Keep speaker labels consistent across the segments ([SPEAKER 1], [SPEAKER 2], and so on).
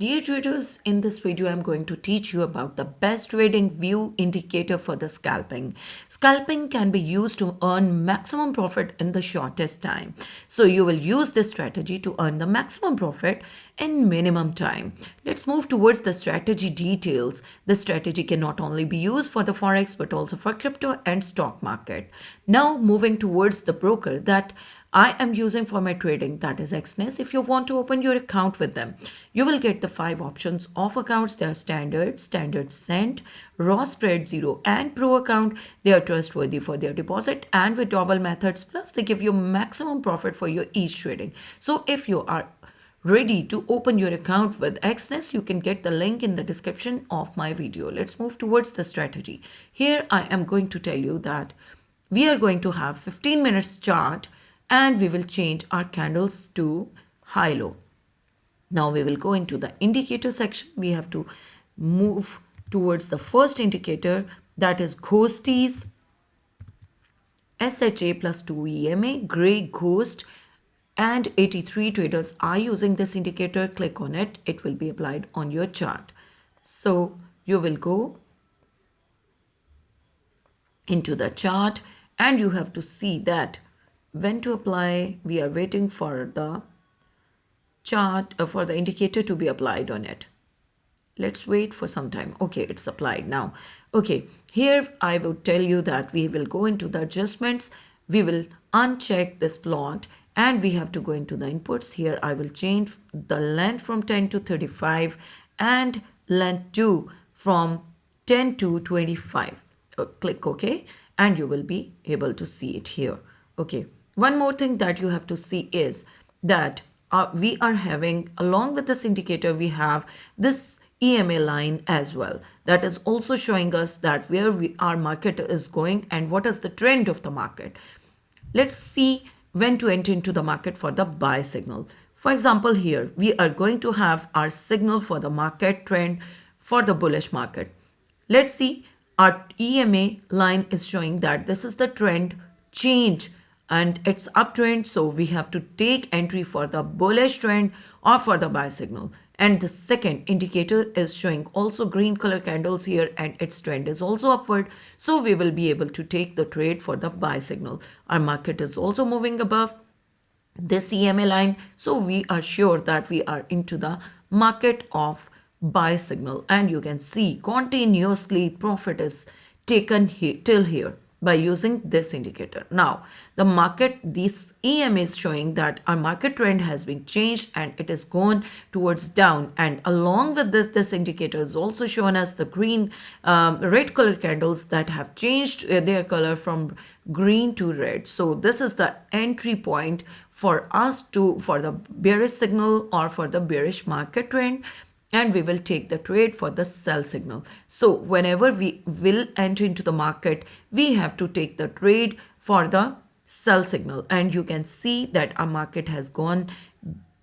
[SPEAKER 1] Dear traders, in this video I'm going to teach you about the best trading view indicator for the scalping. Scalping can be used to earn maximum profit in the shortest time. So you will use this strategy to earn the maximum profit in minimum time. Let's move towards the strategy details. This strategy can not only be used for the Forex but also for crypto and stock market. Now moving towards the broker that I am using for my trading, that is Exness. If you want to open your account with them, you will get the 5 options of accounts. They are standard, standard cent, raw spread, zero and pro account. They are trustworthy for their deposit and withdrawal methods. Plus they give you maximum profit for your each trading. So if you are ready to open your account with Exness, you can get the link in the description of my video. Let's move towards the strategy. Here I am going to tell you that we are going to have 15 minutes chart and we will change our candles to high-low. Now we will go into the indicator section. We have to move towards the first indicator, that is Ghosties SHA plus 2 EMA, Grey Ghost, and 83 traders are using this indicator. Click on it. It will be applied on your chart. So you will go into the chart and you have to see that when to apply. We are waiting for the chart for the indicator to be applied on it. Let's wait for some time. Okay, it's applied now. Okay, here I will tell you that we will go into the adjustments. We will uncheck this plot and we have to go into the inputs. Here I will change the length from 10 to 35 and length 2 from 10 to 25. Click OK and you will be able to see it here. Okay, one more thing that you have to see is that we are having, along with this indicator, we have this EMA line as well. That is also showing us that where our market is going and what is the trend of the market. Let's see when to enter into the market for the buy signal. For example, here we are going to have our signal for the market trend for the bullish market. Let's see, our EMA line is showing that this is the trend change and it's uptrend, so we have to take entry for the bullish trend or for the buy signal. And the second indicator is showing also green color candles here and its trend is also upward, so we will be able to take the trade for the buy signal. Our market is also moving above this EMA line, so we are sure that we are into the market of buy signal, and you can see continuously profit is taken here till here by using this indicator. Now the market, this EM is showing that our market trend has been changed and it is gone towards down, and along with this indicator is also shown us the green red color candles that have changed their color from green to red. So this is the entry point for us for the bearish signal or for the bearish market trend, and we will take the trade for the sell signal. So whenever we will enter into the market, we have to take the trade for the sell signal, and you can see that our market has gone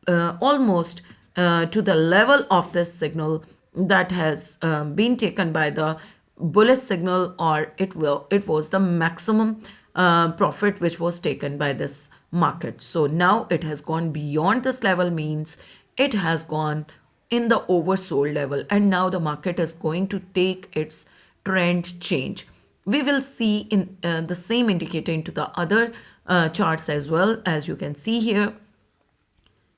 [SPEAKER 1] almost to the level of this signal that has been taken by the bullish signal, or it was the maximum profit which was taken by this market. So now it has gone beyond this level, means it has gone in the oversold level, and now the market is going to take its trend change. We will see in the same indicator into the other charts as well. As you can see here,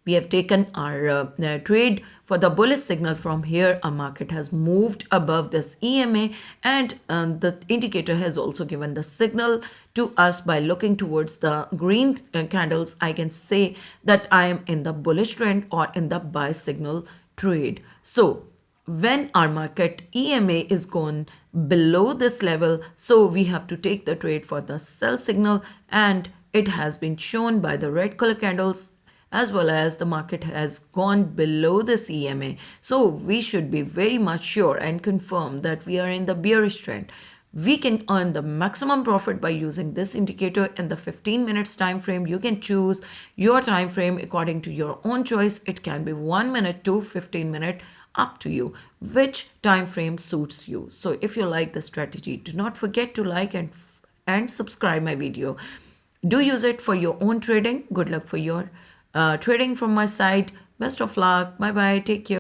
[SPEAKER 1] we have taken our trade for the bullish signal. From here our market has moved above this EMA, and the indicator has also given the signal to us by looking towards the green candles. I can say that I am in the bullish trend or in the buy signal trade. So when our market EMA is gone below this level, so we have to take the trade for the sell signal, and it has been shown by the red color candles, as well as the market has gone below this EMA. So we should be very much sure and confirm that we are in the bearish trend. We can earn the maximum profit by using this indicator in the 15 minutes time frame. You can choose your time frame according to your own choice. It can be 1 minute to 15 minutes, up to you which time frame suits you. So if you like the strategy, do not forget to like and subscribe my video. Do use it for your own trading. Good luck for your trading from my side. Best of luck. Bye bye. Take care.